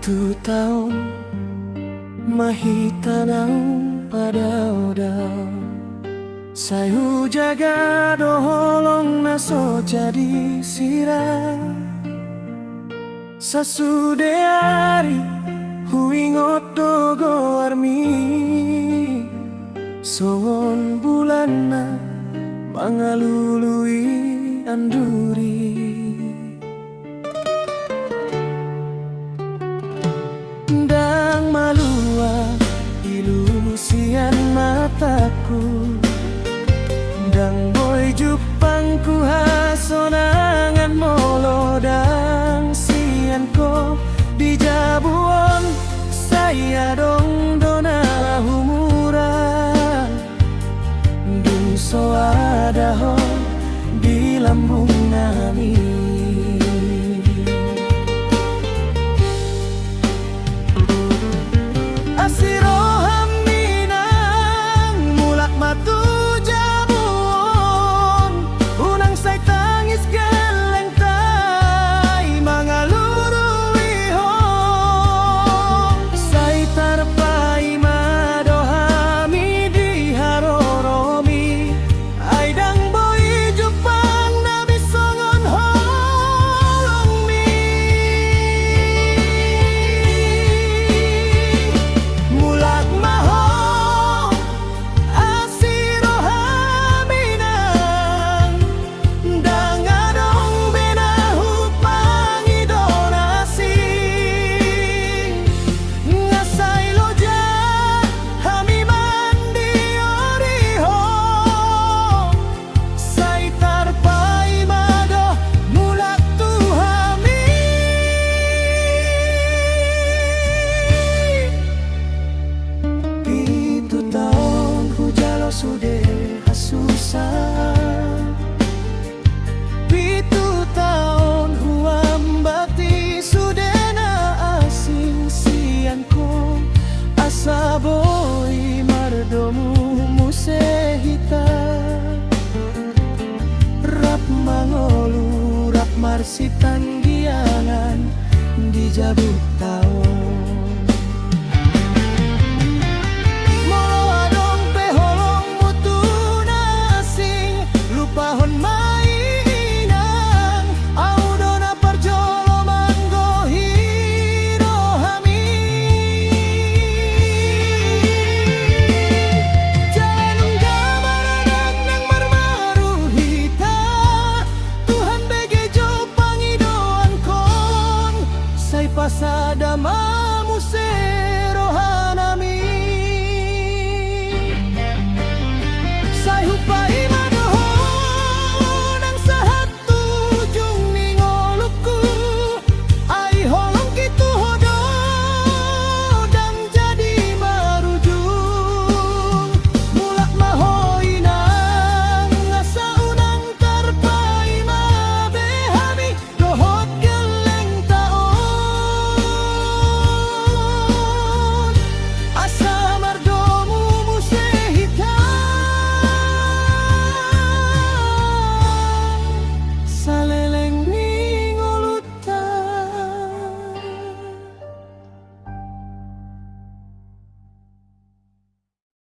Pitu tahun mahitanang pada odau sayu jaga doholong naso jadi sirah sasude hari huingot dogo armi songon bulana mangalului anduri dang malua ilusian mataku dang boy jupangku hasonangan molo dang sianko di jabuon saya dong dona humura dung so ada ho di lambung nami sude hasusah pitu tahun huam bakti sude na asing sianko asa boy mardomu musehita rap mangolu rap marsitan giangan di jabut tahun